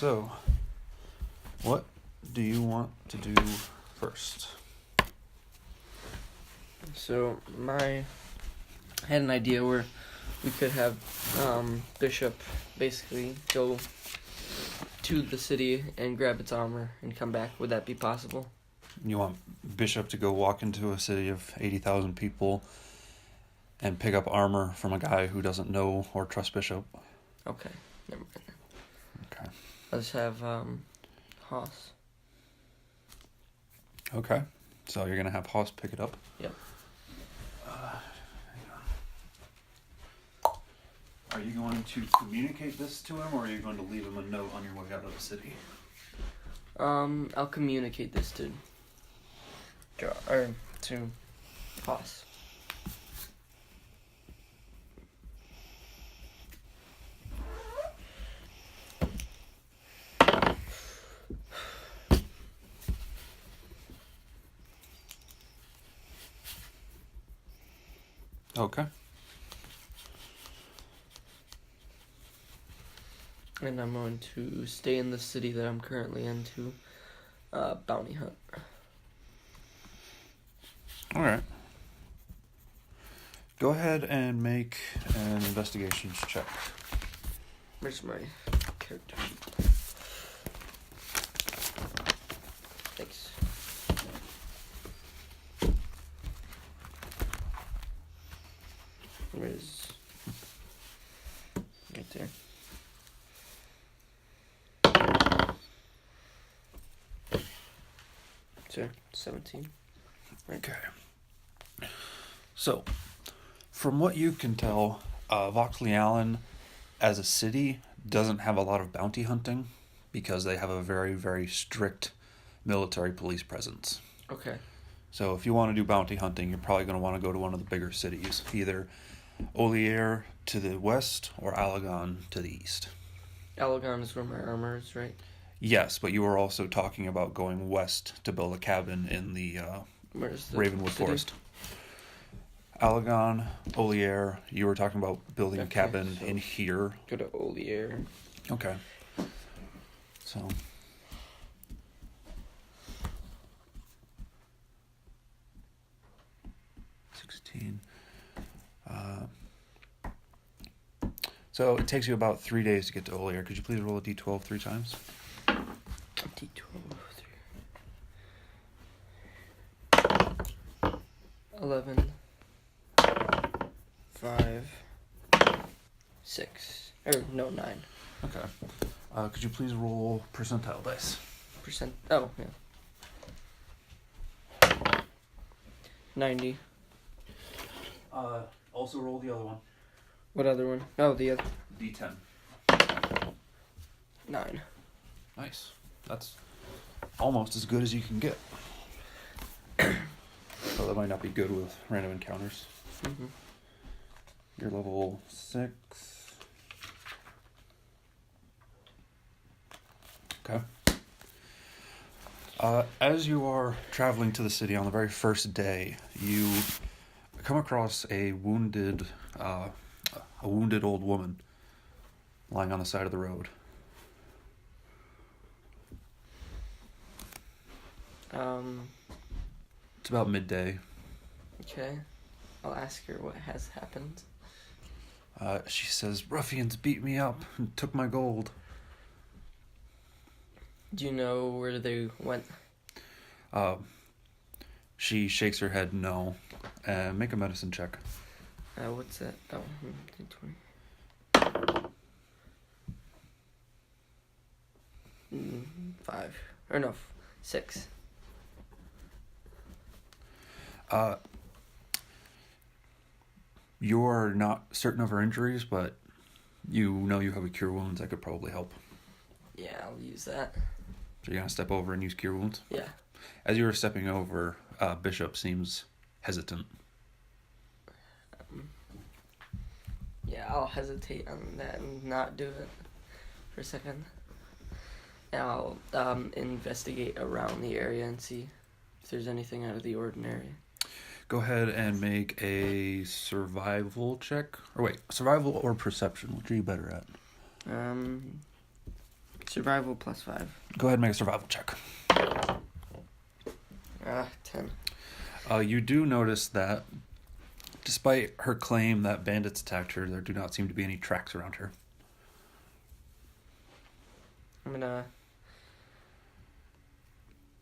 So, what do you want to do first? So I had an idea where we could have Bishop basically go to the city and grab its armor and come back. Would that be possible? You want Bishop to go walk into a city of 80,000 people and pick up armor from a guy who doesn't know or trust Bishop? Okay, never mind. Okay. Let's have Haas. Okay. So you're going to have Haas pick it up? Yep. Hang on. Are you going to communicate this to him, or are you going to leave him a note on your way out of the city? I'll communicate this to Haas. Okay. And I'm going to stay in the city that I'm currently in to bounty hunt. All right. Go ahead and make an investigations check. Where's my character sheet? Thanks. Where is... Right there. Sure, 17. Okay. So, from what you can tell, Voxley Allen, as a city, doesn't have a lot of bounty hunting because they have a very, very strict military police presence. Okay. So if you want to do bounty hunting, you're probably going to want to go to one of the bigger cities, either Olier to the west or Allegan to the east. Allegan is where my armor is, right? Yes, but you were also talking about going west to build a cabin in the Where's the Ravenwood city? Forest. Allegan, Olier, you were talking about building a Okay, cabin so in here. Go to Olier. Okay. So. So it takes you about 3 days to get to Olier. Could you please roll a d12 3 times? D12, 3. 11. 5. 6. Or, no, 9. Okay. Could you please roll percentile dice? Percent. Oh, yeah. 90. Also roll the other one. What other one? Oh, the other. D10. 9. Nice. That's almost as good as you can get. So that might not be good with random encounters. Mm-hmm. You're level 6. Okay. As you are traveling to the city on the very first day, you come across a wounded old woman lying on the side of the road. It's about midday. Okay. I'll ask her what has happened. She says, "Ruffians beat me up and took my gold." Do you know where they went? She shakes her head no. Make a medicine check. What's that? Oh, 20. 5. Or no, 6. You're not certain of her injuries, but you know you have a cure wounds that could probably help. Yeah, I'll use that. So you're going to step over and use cure wounds? Yeah. As you were stepping over, Bishop seems hesitant. Yeah, I'll hesitate on that and not do it for a second. And I'll investigate around the area and see if there's anything out of the ordinary. Go ahead and make a survival check. Or wait, survival or perception? Which are you better at? Survival +5. Go ahead and make a survival check. 10. You do notice that, despite her claim that bandits attacked her, there do not seem to be any tracks around her. I'm gonna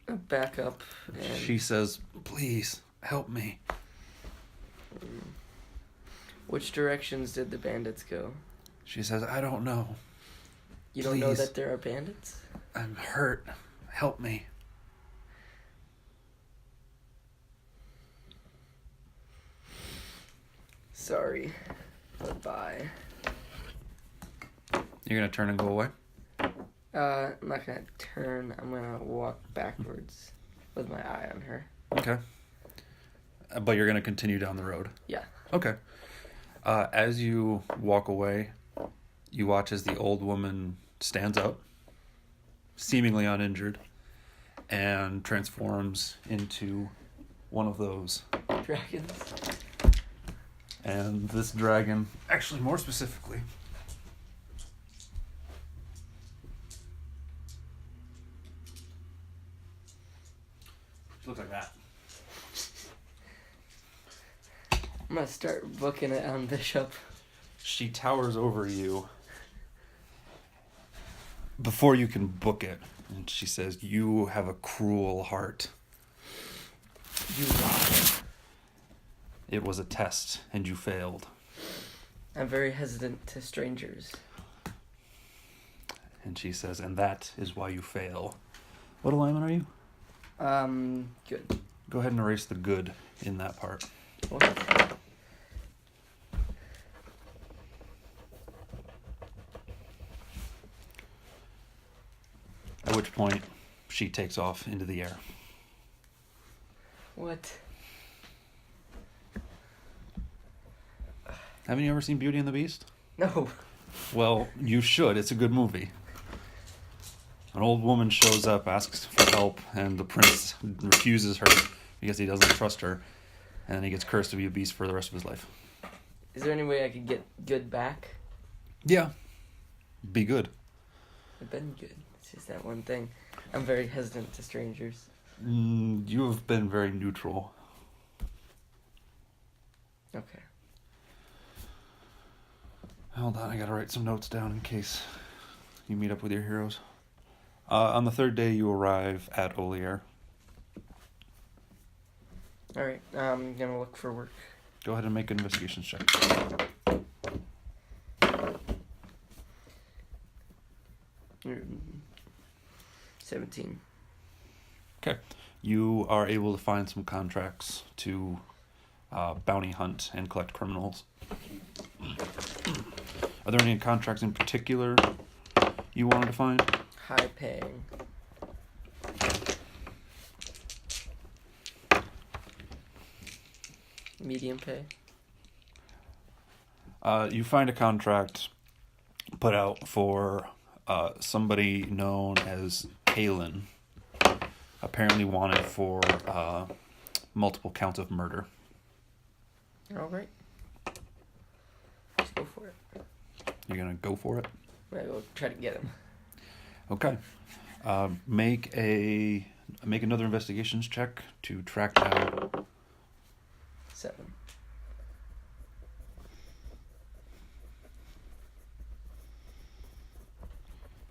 back up. And She says, "Please, help me." Which directions did the bandits go? She says, "I don't know. You don't know Please. that there are bandits? I'm hurt. Help me." Sorry. Goodbye. You're going to turn and go away? I'm not gonna turn. I'm gonna walk backwards with my eye on her. Okay. But you're going to continue down the road? Yeah. Okay. As you walk away, you watch as the old woman stands up, seemingly uninjured, and transforms into one of those. Dragons. And this dragon, actually more specifically, she looks like that. I'm gonna start booking it on Bishop. She towers over you before you can book it, and she says, "You have a cruel heart. You lie. It was a test, and you failed." I'm very hesitant to strangers. And she says, "And that is why you fail." What alignment are you? Good. Go ahead and erase the good in that part. What? At which point, she takes off into the air. What? Haven't you ever seen Beauty and the Beast? No. Well, you should. It's a good movie. An old woman shows up, asks for help, and the prince refuses her because he doesn't trust her, and then he gets cursed to be a beast for the rest of his life. Is there any way I could get good back? Yeah. Be good. I've been good. It's just that one thing. I'm very hesitant to strangers. You have been very neutral. Okay. Hold on, I gotta write some notes down in case you meet up with your heroes. On the third day, you arrive at Olier. Alright, I'm gonna look for work. Go ahead and make an investigation check. 17. Okay. You are able to find some contracts to bounty hunt and collect criminals. Are there any contracts in particular you wanted to find? High paying. Medium pay. You find a contract put out for somebody known as Kalen, apparently wanted for multiple counts of murder. Alright. Let's go for it. You're gonna go for it? I'm gonna go try to get him. Okay. Make another investigations check to track down. 7.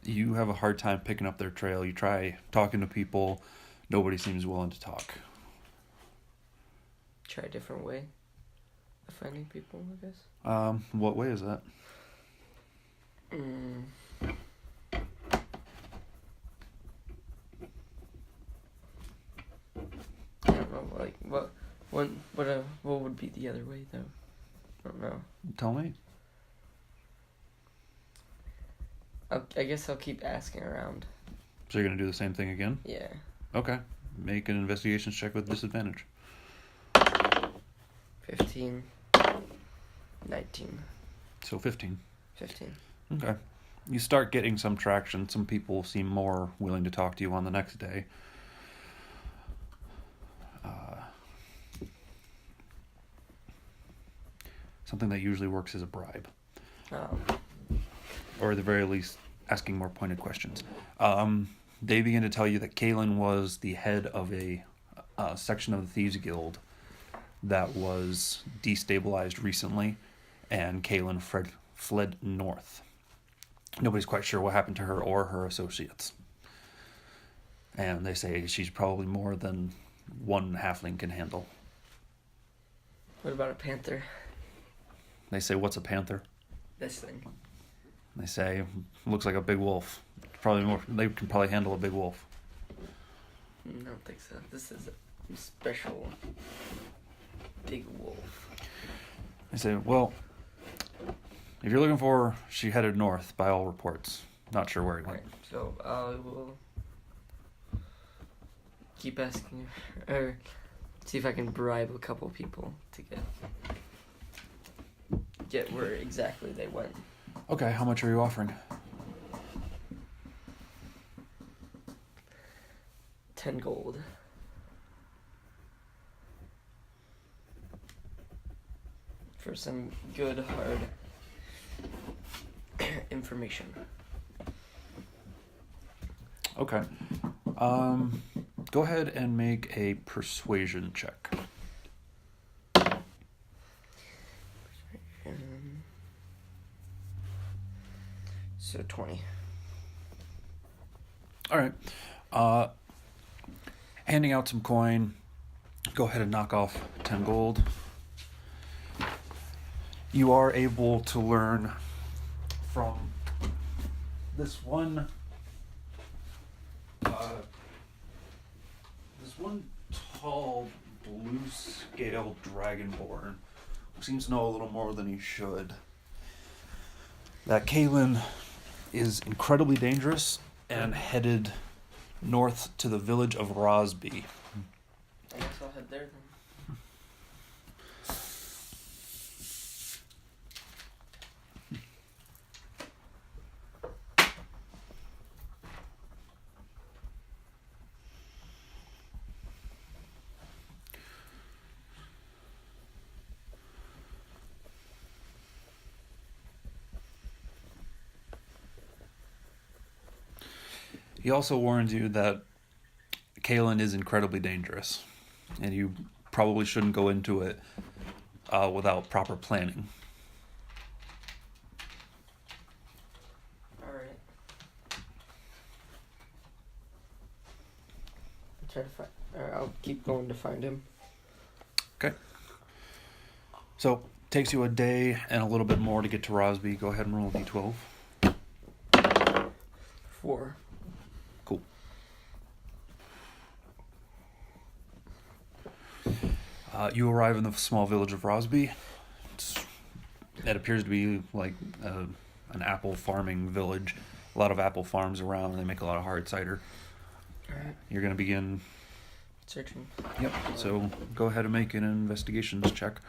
You have a hard time picking up their trail. You try talking to people. Nobody seems willing to talk. Try a different way of finding people, I guess. What way is that? I don't know, like, what would be the other way, though? I don't know. Tell me. I guess I'll keep asking around. So you're gonna do the same thing again? Yeah. Okay. Make an investigations check with disadvantage. 15. 19. So 15. 15. Okay. You start getting some traction. Some people seem more willing to talk to you on the next day. Something that usually works as a bribe. Oh. Or at the very least, asking more pointed questions. They begin to tell you that Kalen was the head of a section of the Thieves Guild that was destabilized recently, and Kalen fled north. Nobody's quite sure what happened to her or her associates. And they say she's probably more than one halfling can handle. What about a panther? They say, what's a panther? This thing. They say, looks like a big wolf. Probably more. They can probably handle a big wolf. I don't think so. This is a special big wolf. They say, well, if you're looking for her, she headed north by all reports. Not sure where he went. Right, so I will keep asking her, or see if I can bribe a couple people to get where exactly they went. Okay, how much are you offering? 10 gold. For some good, hard information. Okay. Go ahead and make a persuasion check. So 20. All right. Handing out some coin. Go ahead and knock off 10 gold. You are able to learn from this one tall blue-scaled dragonborn who seems to know a little more than he should, that Kalen is incredibly dangerous and headed north to the village of Rosby. I guess I'll head there then. He also warns you that Kalen is incredibly dangerous, and you probably shouldn't go into it without proper planning. Alright. I'll keep going to find him. Okay. So, takes you a day and a little bit more to get to Rosby. Go ahead and roll a d12. 4. Cool. You arrive in the small village of Rosby. It appears to be like an apple farming village. A lot of apple farms around. They make a lot of hard cider. Alright. You're going to begin... Searching. Yep. So go ahead and make an investigations check.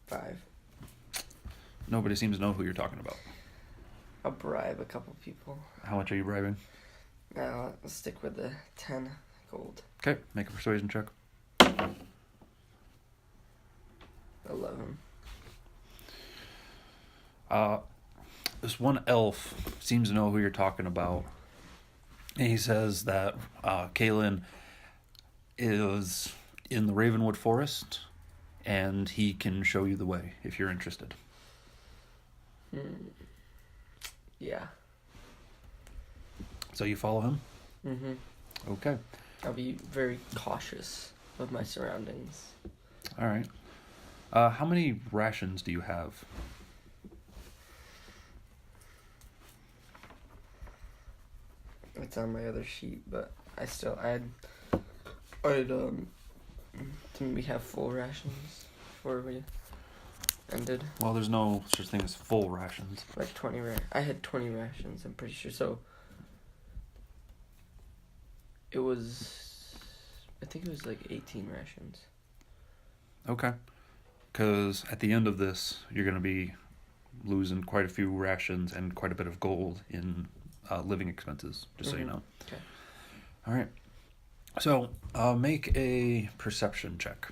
5. Nobody seems to know who you're talking about. I'll bribe a couple people. How much are you bribing? I'll stick with the 10 gold. Okay, make a persuasion check. 11. This one elf seems to know who you're talking about. And he says that Kalen is in the Ravenwood Forest, and he can show you the way if you're interested. Yeah. So you follow him? Mm-hmm. Okay. I'll be very cautious of my surroundings. All right. How many rations do you have? It's on my other sheet, but I'd didn't we have full rations before we ended? Well, there's no such thing as full rations. Like 20 I had 20 rations, I'm pretty sure. So it was, I think it was like 18 rations. Okay. Because at the end of this, you're going to be losing quite a few rations and quite a bit of gold in living expenses, just so you know. Okay. All right. So make a perception check.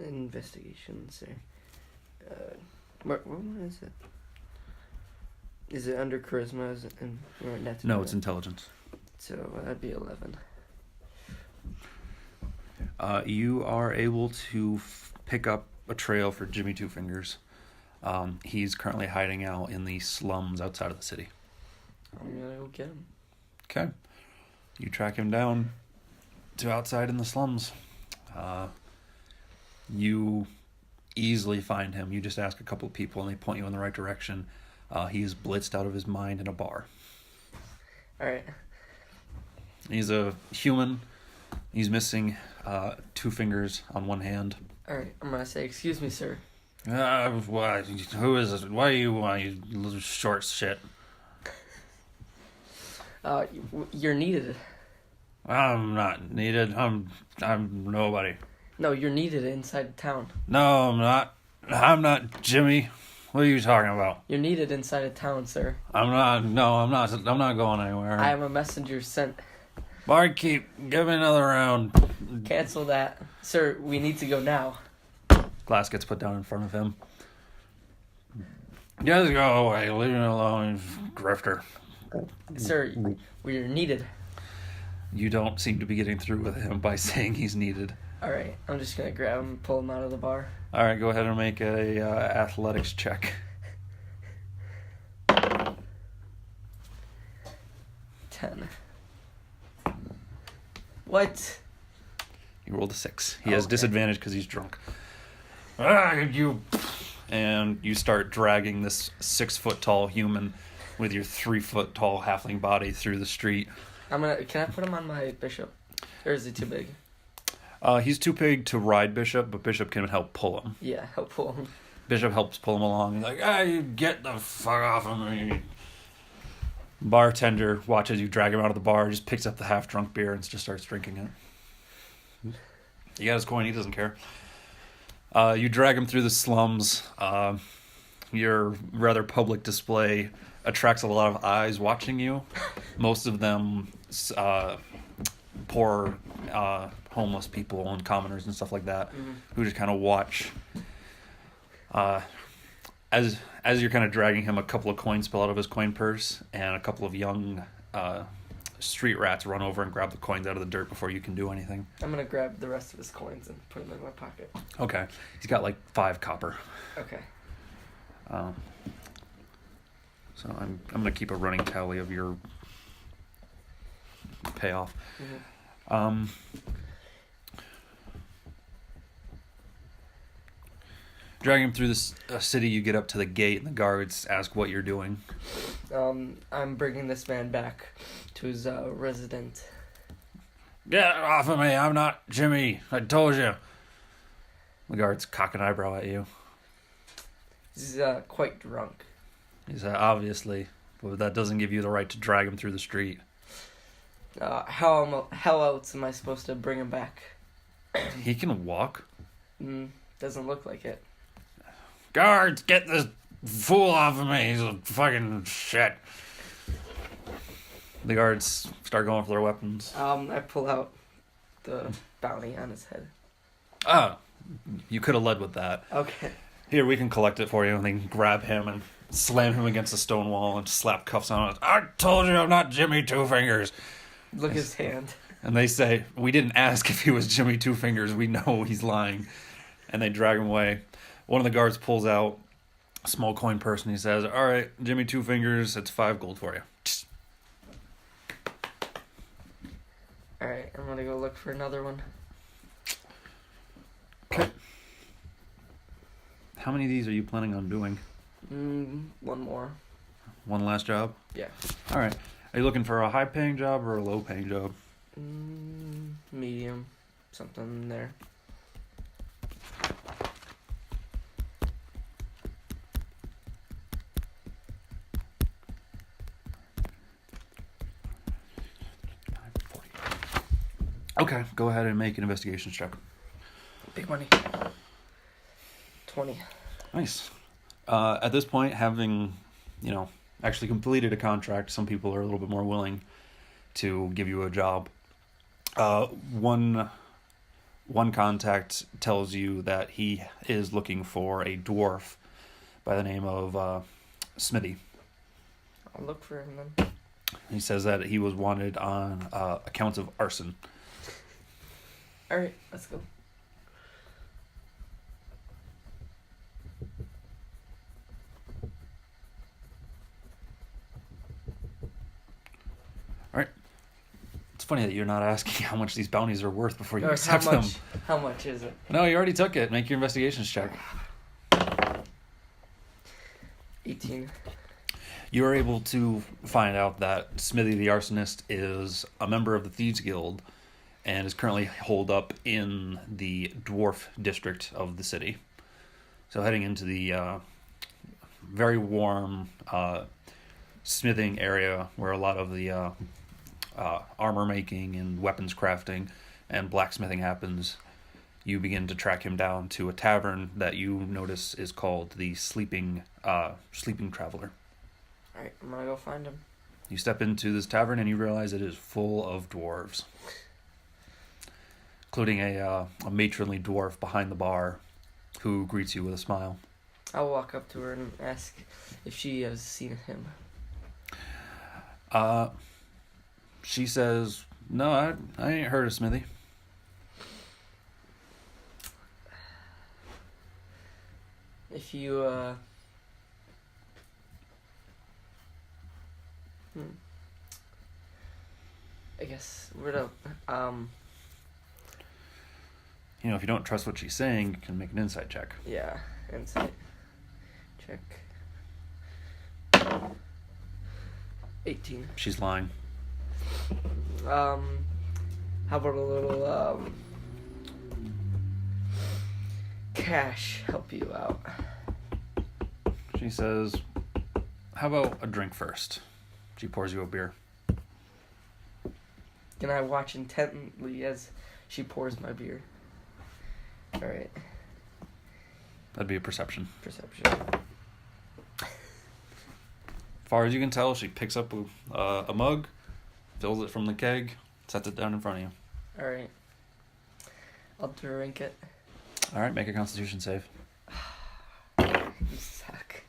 Investigation, sir. What is it? Is it under charisma? Is it No, it's intelligence. So that'd be 11. You are able to pick up a trail for Jimmy Two Fingers. He's currently hiding out in the slums outside of the city. I'm gonna go get him. Okay. You track him down to outside in the slums. You easily find him. You just ask a couple of people and they point you in the right direction. He is blitzed out of his mind in a bar. Alright. He's a human. He's missing 2 fingers on one hand. Alright, I'm gonna say, excuse me, sir. Who is this? Why are you little short shit? You're needed. I'm not needed. I'm nobody. No, you're needed inside town. No, I'm not. I'm not Jimmy. What are you talking about? You're needed inside of town, sir. I'm not. No, I'm not. I'm not going anywhere. I am a messenger sent. Barkeep, give me another round. Cancel that. Sir, we need to go now. Glass gets put down in front of him. Just go away. Leave me alone, grifter. Sir, we are needed. You don't seem to be getting through with him by saying he's needed. Alright, I'm just gonna grab him and pull him out of the bar. Alright, go ahead and make a athletics check. 10. What? You rolled a 6. He has disadvantage because he's drunk. And you start dragging this 6-foot-tall human with your 3-foot-tall halfling body through the street. Can I put him on my bishop? Or is he too big? He's too big to ride Bishop, but Bishop can help pull him. Yeah, help pull him. Bishop helps pull him along. He's like, you get the fuck off of me. Bartender watches you drag him out of the bar, just picks up the half-drunk beer and just starts drinking it. He got his coin, he doesn't care. You drag him through the slums. Your rather public display attracts a lot of eyes watching you. Most of them poor homeless people and commoners and stuff like that, who just kind of watch. As you're kind of dragging him, a couple of coins spill out of his coin purse, and a couple of young street rats run over and grab the coins out of the dirt before you can do anything. I'm gonna grab the rest of his coins and put them in my pocket. Okay. He's got like 5 copper. Okay. So I'm gonna keep a running tally of your payoff. Dragging him through this city, you get up to the gate, and the guards ask what you're doing. I'm bringing this man back to his resident. Get off of me! I'm not Jimmy. I told you. The guards cock an eyebrow at you. He's quite drunk. He's obviously, but that doesn't give you the right to drag him through the street. How else am I supposed to bring him back? He can walk. Doesn't look like it. Guards, get this fool off of me. He's a fucking shit. The guards start going for their weapons. I pull out the bounty on his head. You could have led with that. Okay. Here, we can collect it for you. And they grab him and slam him against a stone wall and slap cuffs on him. I told you I'm not Jimmy Two Fingers. Look at his hand. And they say, we didn't ask if he was Jimmy Two Fingers. We know he's lying. And they drag him away. One of the guards pulls out a small coin purse and he says, all right, Jimmy Two Fingers, it's 5 gold for you. All right, I'm going to go look for another one. Okay. How many of these are you planning on doing? One more. One last job? Yeah. All right. Are you looking for a high-paying job or a low-paying job? Medium. Something in there. Okay, go ahead and make an investigation check. Big money. 20. Nice. At this point, having, actually completed a contract, some people are a little bit more willing to give you a job. One One contact tells you that he is looking for a dwarf by the name of Smithy. I'll look for him then. He says that he was wanted on accounts of arson. All right, let's go. All right. It's funny that you're not asking how much these bounties are worth before you Or accept them. How much is it? No, you already took it. Make your investigations check. 18. You are able to find out that Smithy the arsonist is a member of the Thieves Guild and is currently holed up in the dwarf district of the city. So heading into the very warm smithing area where a lot of the armor making and weapons crafting and blacksmithing happens, you begin to track him down to a tavern that you notice is called the Sleeping Traveler. Alright, I'm gonna go find him. You step into this tavern and you realize it is full of dwarves, including a matronly dwarf behind the bar who greets you with a smile. I'll walk up to her and ask if she has seen him. She says, "No, I ain't heard of Smithy." If you, I guess we're to, You know, if you don't trust what she's saying, you can make an insight check. yeah, insight check. 18. She's lying. How about a little, cash help you out? She says, "How about a drink first?" She pours you a beer. Can I watch intently as she pours my beer? Alright, That'd be a perception. perception. As far as you can tell, she picks up a mug, fills it from the keg, sets it down in front of you. Alright. I'll drink it. All right, make a Constitution save. You suck.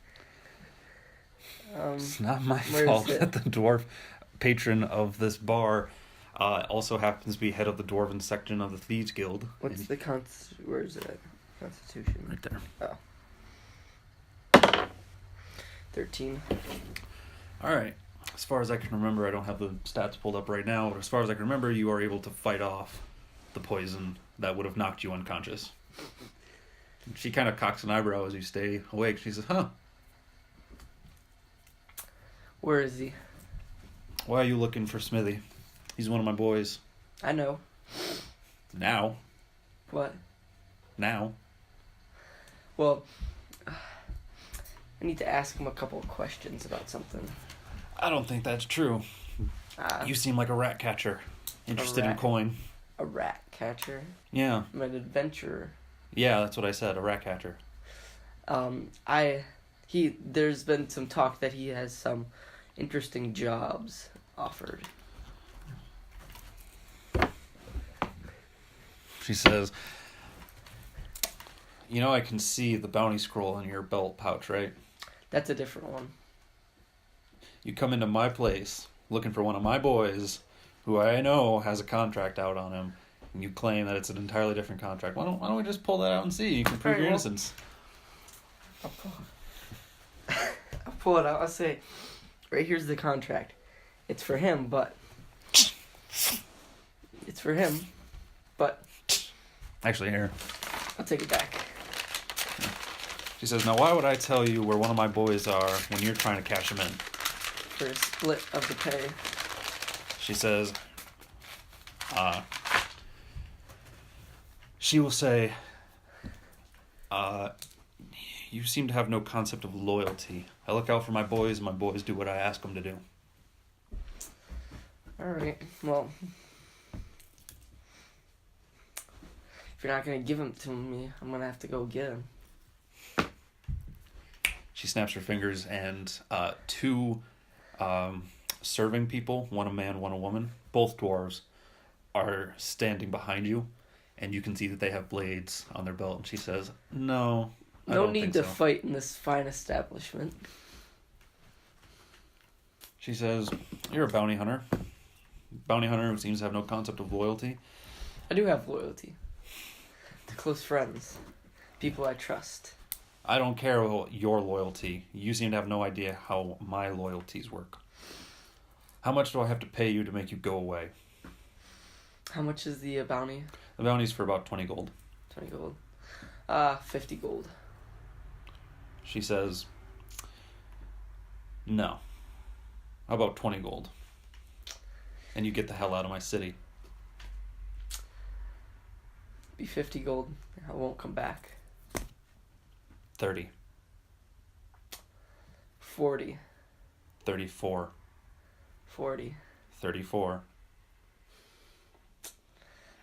It's not my where is fault it? that the dwarf patron of this bar also happens to be head of the dwarven section of the Thieves Guild. What's And- the where is it? Constitution. right there? Oh. 13. All right. As far as I can remember, I don't have the stats pulled up right now, but as far as I can remember, you are able to fight off the poison that would have knocked you unconscious. She kind of cocks an eyebrow as you stay awake. She says, "Huh, Where is he? why are you looking for Smithy? He's one of my boys." I know. Now. What? Well, I need to ask him a couple of questions about something. I don't think that's true. You seem like a rat catcher. Interested in rat? coin. A rat catcher? Yeah. I'm an adventurer. Yeah, that's what I said, a rat catcher. There's been some talk that he has some interesting jobs offered. She says, "You know, I can see the bounty scroll in your belt pouch, right? That's a different one. You come into my place looking for one of my boys who I know has a contract out on him, and you claim that it's an entirely different contract. Why don't we just pull that out and see? You can prove Very your well. innocence." I'll pull it out. I'll say, right here's the contract. It's for him, but... It's for him, but... Actually, here. I'll take it back. She says, "Now why would I tell you where one of my boys are when you're trying to cash him in?" For a split of the pay. She says, she will say, "You seem to have no concept of loyalty. I look out for my boys, and my boys do what I ask them to do." Alright, well... If you're not gonna give him to me, I'm gonna have to go get him. She snaps her fingers, and two serving people, one a man, one a woman, both dwarves, are standing behind you, and you can see that they have blades on their belt. And she says, "No, I No don't need think to so." fight in this fine establishment. She says, "You're a bounty hunter. Bounty hunter who seems to have no concept of loyalty." I do have loyalty to close friends, people I trust. "I don't care about your loyalty. You seem to have no idea how my loyalties work. How much do I have to pay you to make you go away?" How much is the bounty? The bounty's for about 20 gold. 20 gold. 50 gold. She says, "No. How about 20 gold? And you get the hell out of my city." Be 50 gold. I won't come back. 30. 40. 34. 40. 34.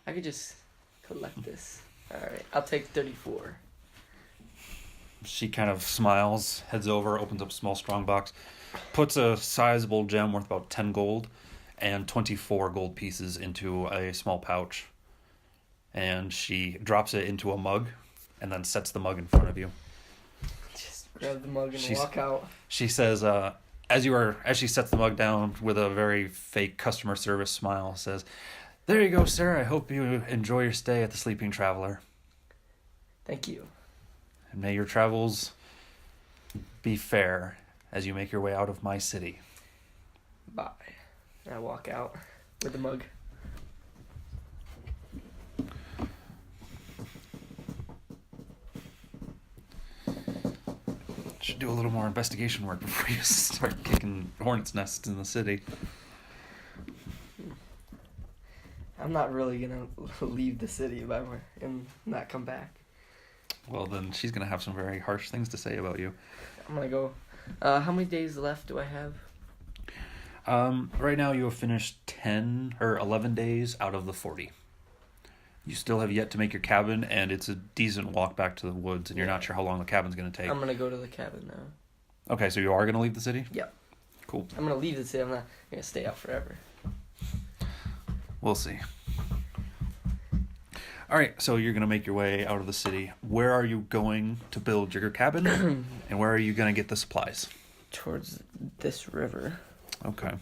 I could just collect this. Alright, I'll take 34. She kind of smiles, heads over, opens up a small strong box, puts a sizable gem worth about 10 gold and 24 gold pieces into a small pouch. And she drops it into a mug and then sets the mug in front of you. Just grab the mug and walk out. She says, as she sets the mug down with a very fake customer service smile, says, "There you go, sir. I hope you enjoy your stay at the Sleeping Traveler. Thank you. And may your travels be fair as you make your way out of my city." Bye. And I walk out with the mug. Should do a little more investigation work before you start kicking hornets' nests in the city. I'm not really gonna leave the city and not come back. Well, then she's going to have some very harsh things to say about you. I'm gonna go. How many days left do I have? Right now you have finished 10 or 11 days out of the 40. You still have yet to make your cabin, and it's a decent walk back to the woods, and you're not sure how long the cabin's going to take. I'm gonna go to the cabin now. Okay, so you are going to leave the city? Yep. Cool. I'm gonna leave the city. I'm not gonna stay out forever. We'll see. All right, so you're going to make your way out of the city. Where are you going to build your cabin, and where are you going to get the supplies? Towards this river. Okay.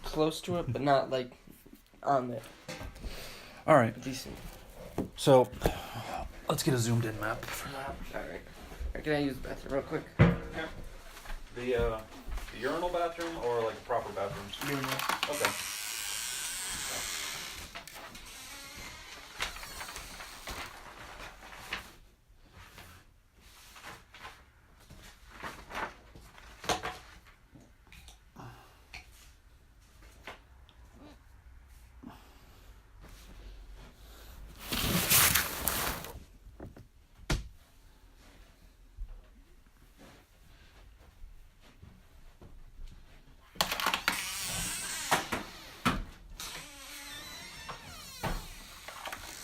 Close to it, but not like on it. All right. Decent. So let's get a zoomed in map. Alright. Can I use the bathroom real quick? The urinal bathroom or like a proper bathroom? Urinal. Okay.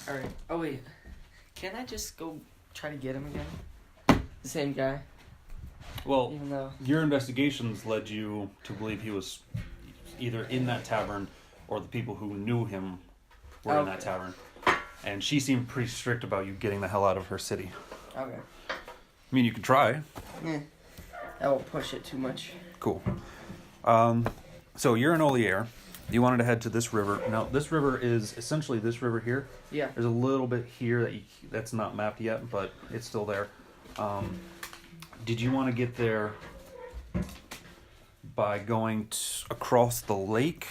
Alright. Oh, wait. Can I just go try to get him again? The same guy? Well, Even though. your investigations led you to believe he was either in that tavern or the people who knew him were in that tavern. And she seemed pretty strict about you getting the hell out of her city. Okay. I mean, you could try. Yeah. I won't push it too much. Cool. So you're in Olier. You wanted to head to this river. Now, this river is essentially this river here. Yeah. There's a little bit here that's not mapped yet, but it's still there. Did you want to get there by going across the lake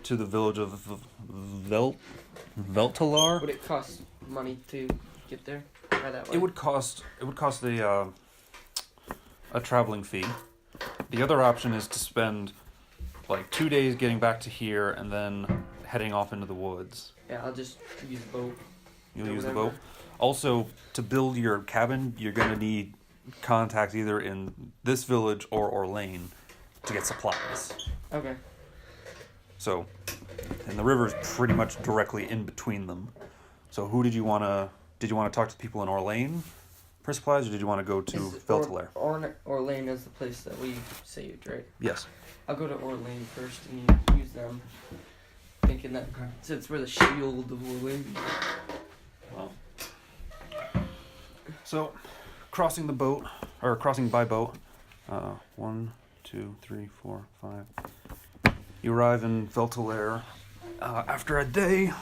to the village of Veltalar? Would it cost money to get there? By that way? It would cost a traveling fee. The other option is to spend like 2 days getting back to here and then heading off into the woods. Yeah, I'll just use the boat. You'll Or use the whatever. boat. Also, to build your cabin, you're going to need contacts either in this village or Orlane to get supplies. Okay. So, and the river's pretty much directly in between them. So who did you want to talk to people in Orlane for supplies, or did you want to go to Veltalar? Orlane is the place that we saved, right? Yes. I'll go to Orlane first and use them. thinking that since we're the shield of Orleans. Well, so crossing by boat. 1, 2, 3, 4, 5. You arrive in Veltelaire after a day.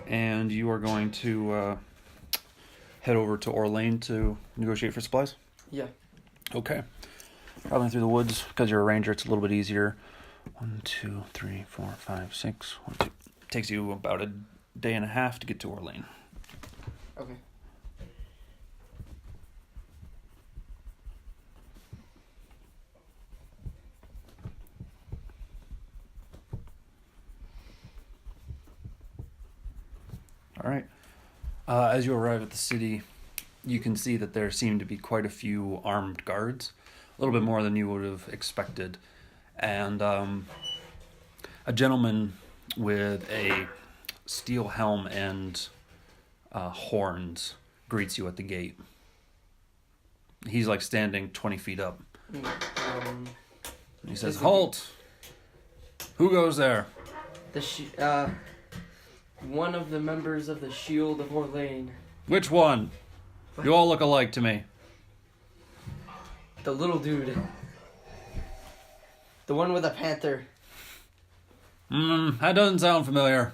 And you are going to head over to Orleans to negotiate for supplies? Yeah. Okay. Traveling through the woods, because you're a ranger, it's a little bit easier. 1, 2, 3, 4, 5, 6. 1, 2. Takes you about a day and a half to get to Orleans. Okay. All right. As you arrive at the city, you can see that there seem to be quite a few armed guards, a little bit more than you would have expected. And a gentleman with a steel helm and horns greets you at the gate. He's like standing 20 feet up. He says, "Halt! Who goes there?" One of the members of the Shield of Orleans. Which one? You all look alike to me. The little dude. The one with a panther. That doesn't sound familiar.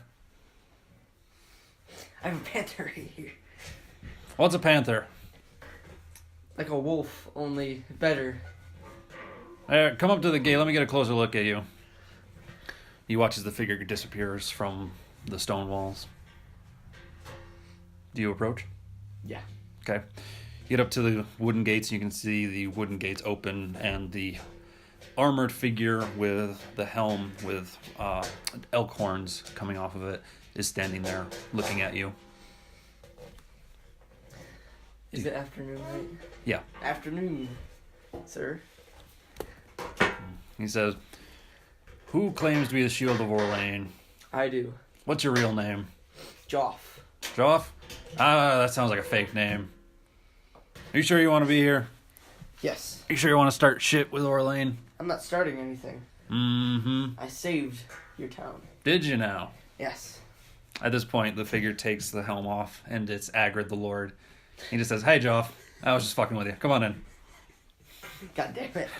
I have a panther right here. What's a panther? Like a wolf, only better. Come up to the gate. Let me get a closer look at you. He watches the figure disappears from the stone walls. Do you approach? Yeah. Okay. You get up to the wooden gates. You can see the wooden gates open, and the armored figure with the helm with elk horns coming off of it is standing there looking at you. Is it afternoon, right? Yeah. Afternoon, sir. He says, "Who claims to be the Shield of Orleans? I do. What's your real name?" Geoff. Geoff? That sounds like a fake name. Are you sure you want to be here? Yes. Are you sure you want to start shit with Orleans? I'm not starting anything. Mm-hmm. I saved your town. Did you now? Yes. At this point, the figure takes the helm off, and it's Agrid the Lord. He just says, "Hey, Geoff, I was just fucking with you. Come on in." God damn it.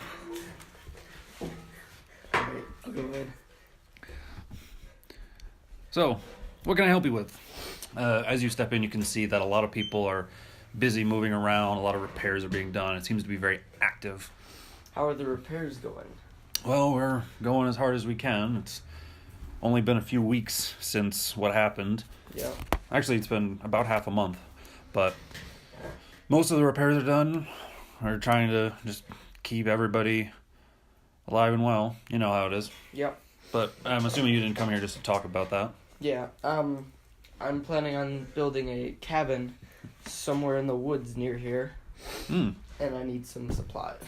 Alright, I'll go in. So, what can I help you with? As you step in, you can see that a lot of people are busy moving around. A lot of repairs are being done. It seems to be very active. How are the repairs going? Well, we're going as hard as we can. It's only been a few weeks since what happened. Yeah. Actually, it's been about half a month. But most of the repairs are done. We're trying to just keep everybody alive and well. You know how it is. Yep. But I'm assuming you didn't come here just to talk about that. Yeah. I'm planning on building a cabin somewhere in the woods near here. And I need some supplies.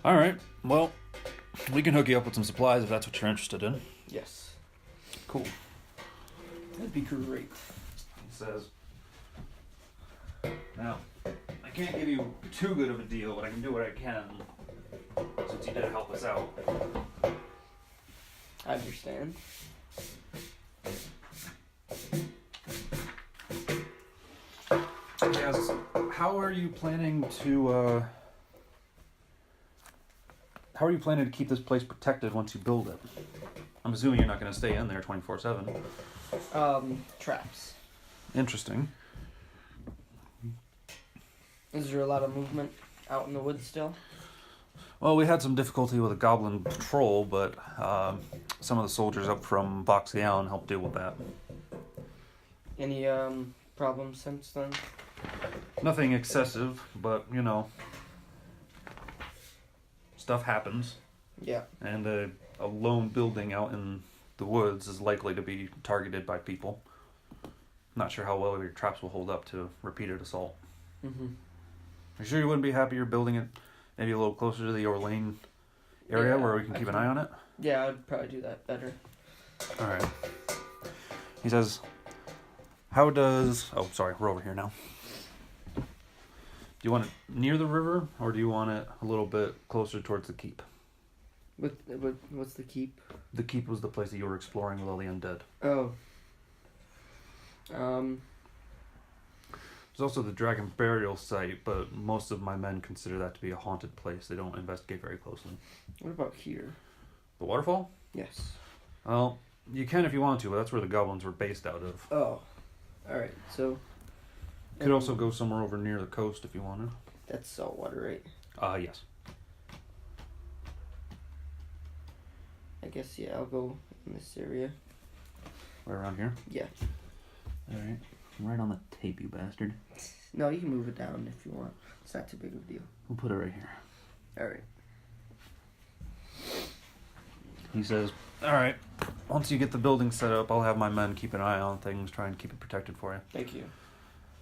All right. Well, we can hook you up with some supplies if that's what you're interested in. Yes. Cool. That'd be great. He says, "Now, I can't give you too good of a deal, but I can do what I can since you did help us out." I understand. Yes. How are you planning to keep this place protected once you build it? I'm assuming you're not going to stay in there 24/7. Traps. Interesting. Is there a lot of movement out in the woods still? Well, we had some difficulty with a goblin patrol, but some of the soldiers up from Voxeon helped deal with that. Any problems since then? Nothing excessive, but, you know, stuff happens. Yeah. And a lone building out in the woods is likely to be targeted by people. Not sure how well your traps will hold up to repeated assault. Mm-hmm. Are you sure you wouldn't be happier building it maybe a little closer to the Orleans area where we can keep an eye on it? Yeah, I'd probably do that better. All right. He says, How does... Oh, sorry, we're over here now. Do you want it near the river, or do you want it a little bit closer towards the keep? What's the keep? The keep was the place that you were exploring with all the undead. Oh. There's also the dragon burial site, but most of my men consider that to be a haunted place. They don't investigate very closely. What about here? The waterfall? Yes. Well, you can if you want to, but that's where the goblins were based out of. Oh. Alright, so... You could also go somewhere over near the coast if you wanted. That's saltwater, right? Yes. I guess, yeah, I'll go in this area. Right around here? Yeah. Alright. Right on the tape, you bastard. No, you can move it down if you want. It's not too big of a deal. We'll put it right here. Alright. He says, alright, once you get the building set up, I'll have my men keep an eye on things, try and keep it protected for you. Thank you.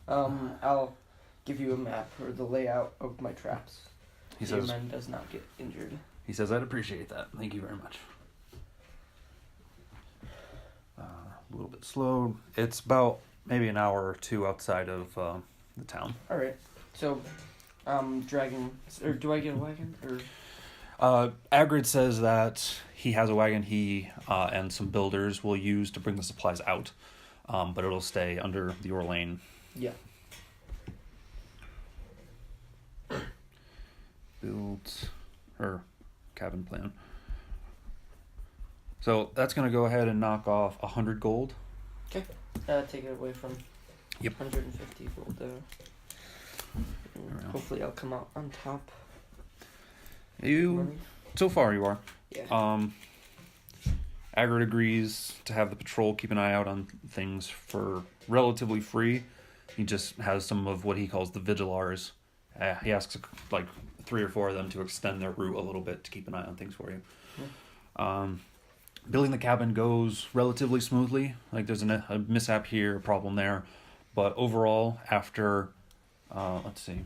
I'll give you a map or the layout of my traps. He so says, your man does not get injured. He says, I'd appreciate that. Thank you very much. A little bit slow. It's about maybe an hour or two outside of the town. Alright. So, dragon... Or do I get a wagon? Or... Agrid says that he has a wagon he and some builders will use to bring the supplies out, but it'll stay under the Orlane. Yeah. Built... or cabin plan. So that's going to go ahead and knock off 100 gold. Okay. Take it away from 150 gold there. Hopefully I'll come out on top. So far you are. Yeah. Agrid agrees to have the patrol keep an eye out on things for relatively free. He just has some of what he calls the vigilars. He asks like 3 or 4 of them to extend their route a little bit to keep an eye on things for you. Building the cabin goes relatively smoothly. Like there's a mishap here, a problem there, but overall, after let's see,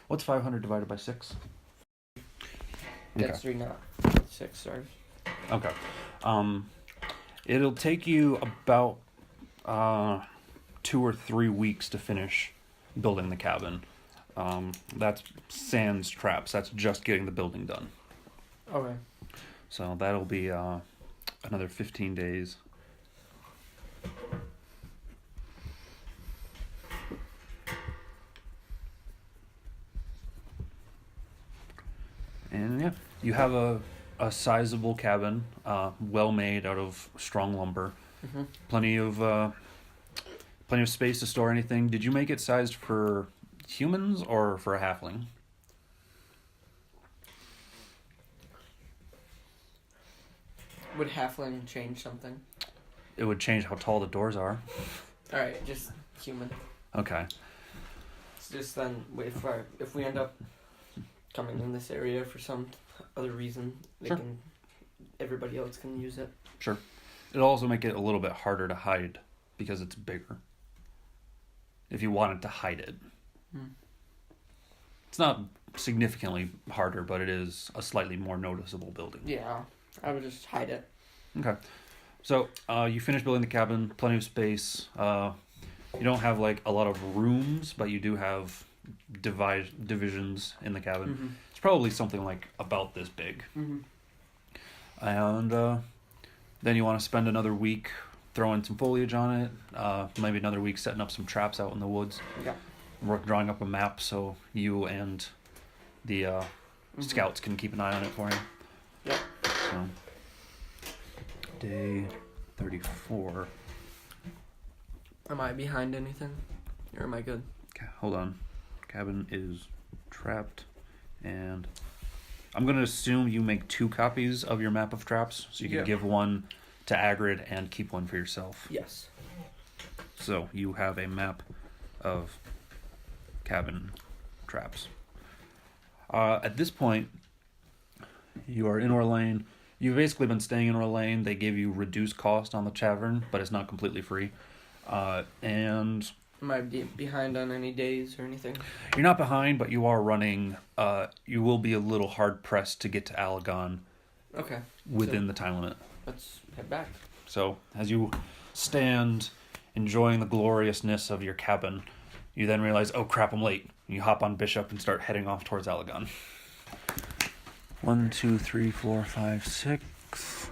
what's 500 divided by 6? That's 3, not 6. Sorry. Okay. It'll take you about 2 or 3 weeks to finish building the cabin. That's sans traps. That's just getting the building done. Okay. So that'll be another 15 days. And yeah, you have a sizable cabin, well made out of strong lumber. Mm-hmm. Plenty of space to store anything. Did you make it sized for humans or for a halfling? Would halfling change something? It would change how tall the doors are. Alright, just human. Okay. It's just then, if we end up coming in this area for some other reason, Sure. Everybody else can use it. Sure. It'll also make it a little bit harder to hide because it's bigger. If you wanted to hide it. It's not significantly harder, but it is a slightly more noticeable building. Yeah, I would just hide it. Okay. So, you finish building the cabin, plenty of space. You don't have like a lot of rooms, but you do have divisions in the cabin. Mm-hmm. It's probably something like about this big. Mm-hmm. And then you want to spend another week throwing some foliage on it, maybe another week setting up some traps out in the woods. Yeah. Drawing up a map so you and the scouts can keep an eye on it for you. Yeah. So, day 34. Am I behind anything? Or am I good? Okay, hold on. Cabin is trapped, and I'm going to assume you make 2 copies of your map of traps, so you can give one to Agrid and keep one for yourself. Yes. So you have a map of cabin traps. At this point, you are in Orlane. You've basically been staying in Orlane. They give you reduced cost on the tavern, but it's not completely free. And Am I behind on any days or anything? you're not behind, but you are running. You will be a little hard pressed to get to Alagon Okay. within the time limit. Let's head back. So as you stand enjoying the gloriousness of your cabin, you then realize, oh crap, I'm late. You hop on Bishop and start heading off towards Alagon. 1, 2, 3, 4, 5, 6.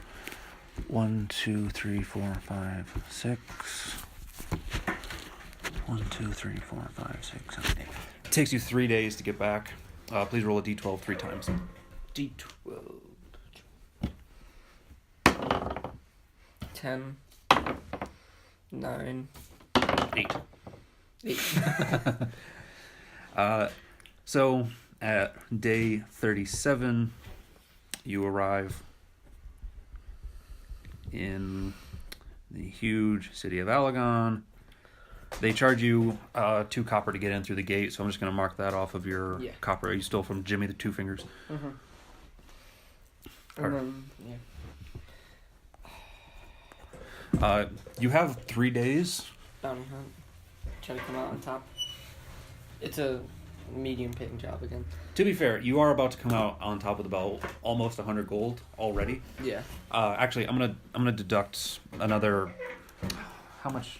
1, 2, 3, 4, 5, 6. 1, 2, 3, 4, 5, 6, 7, 8. It takes you 3 days to get back. Please roll a d12 3 times. D12. 10. 9. 8. 8. So at day 37, you arrive in the huge city of Alagon. They charge you 2 copper to get in through the gate, so I'm just going to mark that off of your copper. Are you still from Jimmy the Two Fingers? Mm-hmm. And then, you have 3 days. bounty hunt. Try to come out on top. It's a medium paying job again. To be fair, you are about to come out on top with about almost 100 gold already. Yeah. Actually, I'm gonna deduct another. How much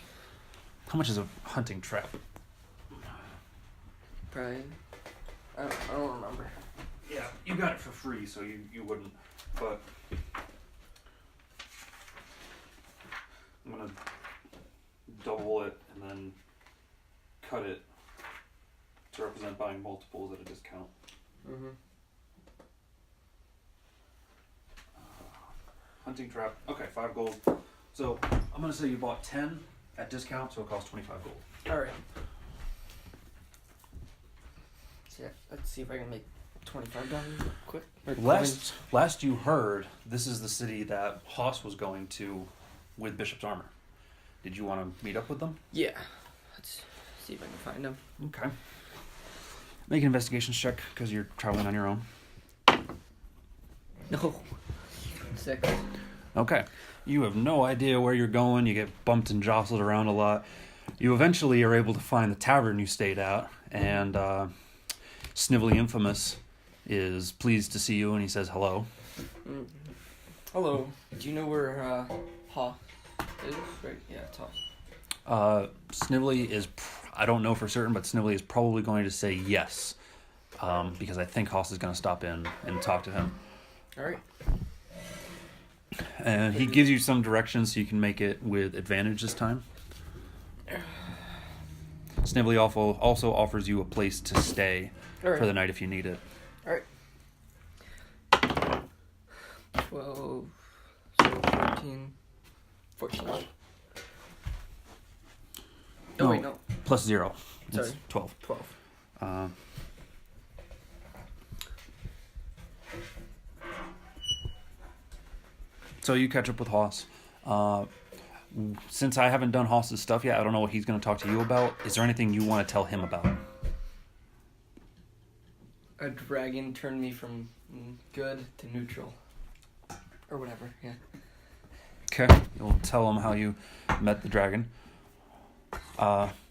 is a hunting trap? Probably. I don't remember. Yeah, you got it for free, so you wouldn't. But I'm gonna double it and then cut it to represent buying multiples at a discount. Mm-hmm. Hunting trap. Okay, 5 gold. So I'm gonna say you bought 10 at discount, so it costs 25 gold. All right. So yeah, let's see if I can make $25 quick. Last you heard, this is the city that Haas was going to with Bishop's armor. Did you want to meet up with them? Yeah. Let's see if I can find them. Okay. Make an investigations check because you're traveling on your own. No. 6. Okay. You have no idea where you're going. You get bumped and jostled around a lot. You eventually are able to find the tavern you stayed at, and Snively Infamous is pleased to see you, and he says hello. Hello. Do you know where Ha is? Right? Yeah, it's Ha. Snively is, I don't know for certain, but Snively is probably going to say yes, because I think Haas is going to stop in and talk to him. All right. And he gives you some directions so you can make it with advantage this time. Snively also offers you a place to stay for the night if you need it. All right. 12, 13, 14. Oh, wait, no. Plus 0. Sorry. It's 12. 12. So you catch up with Haas. Since I haven't done Haas's stuff yet, I don't know what he's going to talk to you about. Is there anything you want to tell him about? A dragon turned me from good to neutral. Or whatever, yeah. Okay. You'll tell him how you met the dragon.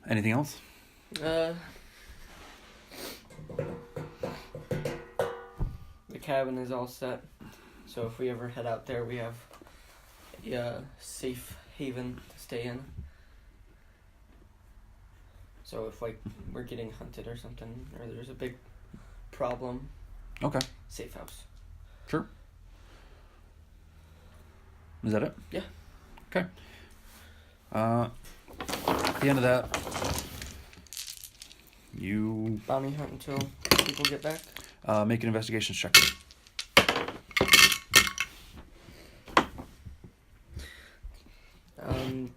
Anything else? The cabin is all set. So if we ever head out there, we have a safe haven to stay in. So if we're getting hunted or something, or there's a big problem, Okay. safe house. Sure. Is that it? Yeah. Okay. At the end of that, you Bounty hunt until people get back. make an investigation check.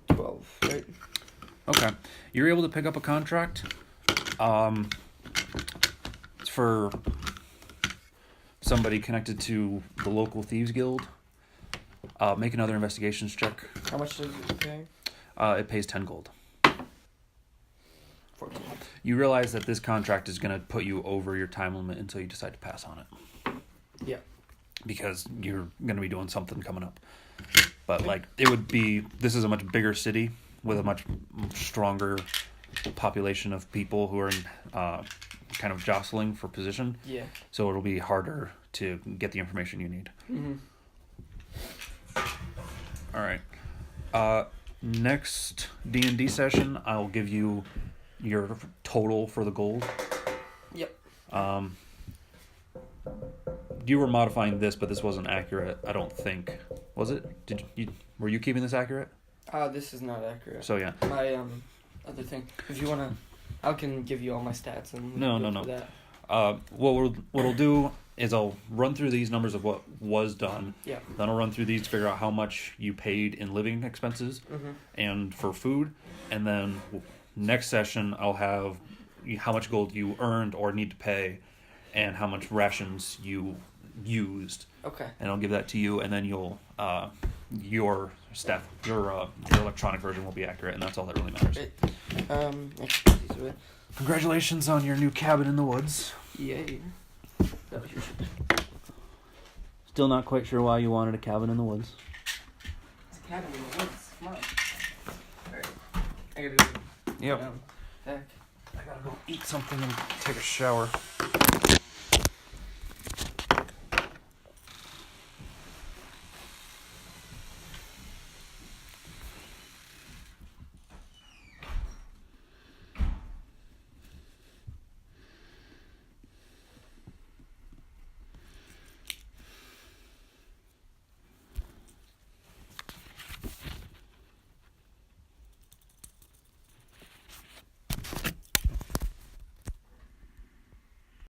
12, right? Okay. You're able to pick up a contract. It's for somebody connected to the local Thieves Guild. Make another investigations check. How much does it pay? It pays 10 gold. 14. You realize that this contract is going to put you over your time limit until you decide to pass on it. Yeah. Because you're going to be doing something coming up. But, this is a much bigger city with a much stronger population of people who are kind of jostling for position. Yeah. So it'll be harder to get the information you need. Mm-hmm. All right. Next D&D session, I'll give you your total for the gold. Yep. You were modifying this, but this wasn't accurate. I don't think. Was it? Were you keeping this accurate? This is not accurate. So yeah. My other thing. If you wanna, I can give you all my stats and No. That. What we'll do is I'll run through these numbers of what was done. Yeah. Then I'll run through these to figure out how much you paid in living expenses and for food, and then next session I'll have how much gold you earned or need to pay, and how much rations you used. Okay. And I'll give that to you, and then you'll your electronic version will be accurate, and that's all that really matters. Great. Next, these away. Congratulations on your new cabin in the woods. Yay. That was your shit. Still not quite sure why you wanted a cabin in the woods. It's a cabin in the woods. Come on. Alright. I gotta go. Yep. Back. I gotta go eat something and take a shower.